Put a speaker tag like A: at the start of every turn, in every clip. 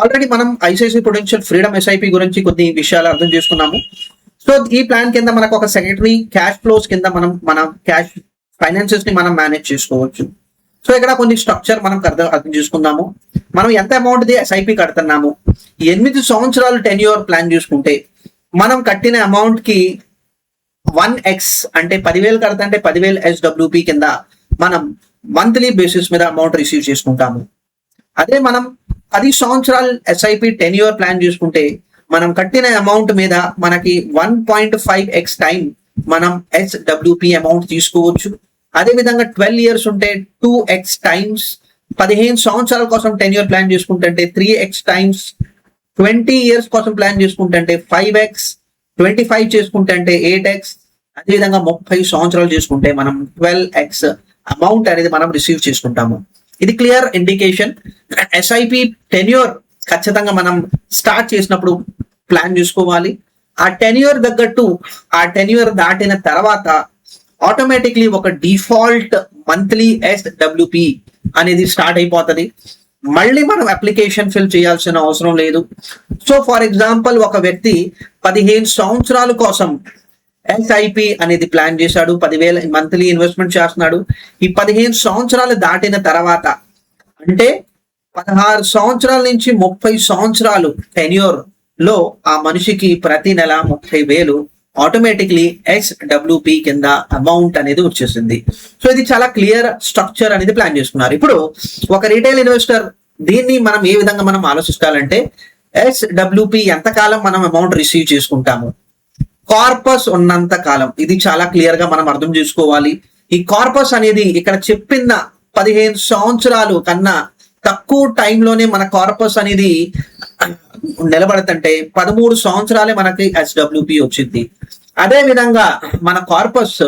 A: Already మనం ICICI Prudential freedom SIP గురించి కొన్ని విషయాలు అర్థం చేసుకున్నాము. సో ఈ ప్లాన్ కింద మనకు ఒక సెకండరీ క్యాష్ ఫ్లోస్ కింద మన క్యాష్ ఫైనాన్సెస్ ని మనం మేనేజ్ చేసుకోవచ్చు. సో ఇక్కడ కొన్ని స్ట్రక్చర్ మనం అర్థం చేసుకుందాము. మనం ఎంత అమౌంట్ ది ఎస్ఐపి కడుతున్నాము, 8 సంవత్సరాలు టెన్యూర్ ప్లాన్ చూసుకుంటే మనం కట్టిన అమౌంట్ కి 1x అంటే 10,000 కడతంటే 10,000 SWP కింద మనం మంత్లీ బేసిస్ మీద అమౌంట్ రిసీవ్ చేసుకుంటాము. అదే మనం 10 సంవత్సరాలు ఎస్ఐపి టెన్యూర్ ప్లాన్ చూసుకుంటే మనం కట్టిన అమౌంట్ మీద మనకి 1.5x టైం మనం SWP అమౌంట్ తీసుకోవచ్చు. అదే విధంగా 12 ఇయర్స్ ఉంటే 2x టైమ్స్, 15 సంవత్సరాల కోసం టెన్యూర్ ప్లాన్ చేసుకుంటే 3x టైమ్స్, 20 ఇయర్స్ కోసం ప్లాన్ చేసుకుంటే 5x, 25 చేసుకుంటే 8x, అదేవిధంగా 30 సంవత్సరాలు చేసుకుంటే మనం 12x అమౌంట్ అనేది మనం రిసీవ్ చేసుకుంటాము. ఇది క్లియర్ ఇండికేషన్. ఎస్ఐపి టెన్యూర్ ఖచ్చితంగా మనం స్టార్ట్ చేసినప్పుడు ప్లాన్ చేసుకోవాలి. ఆ టెన్యూర్ తగ్గట్టు ఆ టెన్యూర్ దాటిన తర్వాత ఆటోమేటిక్లీ ఒక డిఫాల్ట్ మంత్లీ SWP అనేది స్టార్ట్ అయిపోతుంది. మళ్ళీ మనం అప్లికేషన్ ఫిల్ చేయాల్సిన అవసరం లేదు. సో ఫర్ ఎగ్జాంపుల్ ఒక వ్యక్తి 15 సంవత్సరాల కోసం ఎస్ఐపి అనేది ప్లాన్ చేశాడు, 10,000 మంత్లీ ఇన్వెస్ట్మెంట్ చేస్తున్నాడు. ఈ 15 సంవత్సరాలు దాటిన తర్వాత అంటే 16 సంవత్సరాల నుంచి 30 సంవత్సరాలు టెన్యూర్ లో ఆ మనిషికి ప్రతి నెల 30,000 ఆటోమేటిక్లీ SWP కింద అమౌంట్ అనేది వచ్చేసింది. సో ఇది చాలా క్లియర్ స్ట్రక్చర్ అనేది ప్లాన్ చేసుకున్నారు. ఇప్పుడు ఒక రీటైల్ ఇన్వెస్టర్ దీన్ని మనం ఏ విధంగా మనం ఆలోచించాలంటే SWP ఎంతకాలం మనం అమౌంట్ రిసీవ్ చేసుకుంటాము, కార్పస్ ఉన్నంత కాలం, ఇది చాలా క్లియర్ గా మనం అర్థం చేసుకోవాలి. ఈ కార్పస్ అనేది ఇక్కడ చెప్పిన 15 సంవత్సరాలు కన్నా తక్కువ టైంలోనే మన కార్పస్ అనేది నిలబడుతుంటే 13 సంవత్సరాలే మనకి SWP వచ్చింది. అదే విధంగా మన కార్పస్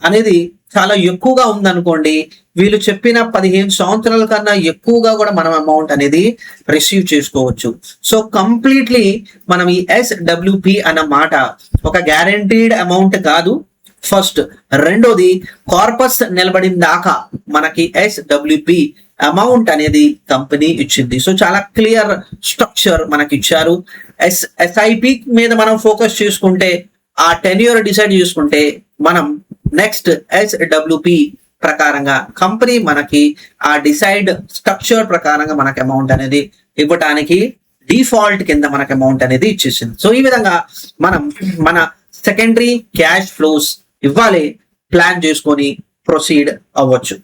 A: అనేది చాలా ఎక్కువగా ఉందనుకోండి, వీళ్ళు చెప్పిన 15 సంవత్సరాల కన్నా ఎక్కువగా కూడా మనం అమౌంట్ అనేది రిసీవ్ చేసుకోవచ్చు. సో కంప్లీట్లీ మనం ఈ SWP అన్న మాట ఒక గ్యారంటీడ్ అమౌంట్ కాదు. ఫస్ట్, రెండోది కార్పస్ నిలబడిన దాకా మనకి SWP అమౌంట్ అనేది కంపెనీ ఇచ్చింది. సో చాలా క్లియర్ స్ట్రక్చర్ మనకి ఇచ్చారు. ఎస్ఐపి మీద మనం ఫోకస్ చేసుకుంటే, ఆ టెన్యూర్ డిసైడ్ చేసుకుంటే మనం నెక్స్ట్ SWP ప్రకారంగా కంపెనీ మనకి ఆ డిసైడ్ స్ట్రక్చర్ ప్రకారంగా మనకి అమౌంట్ అనేది ఇవ్వటానికి డిఫాల్ట్ కింద మనకి అమౌంట్ అనేది ఇచ్చేసింది. సో ఈ విధంగా మనం మన సెకండరీ క్యాష్ ఫ్లోస్ ఇవ్వాలి ప్లాన్ చేసుకొని ప్రొసీడ్ అవ్వచ్చు.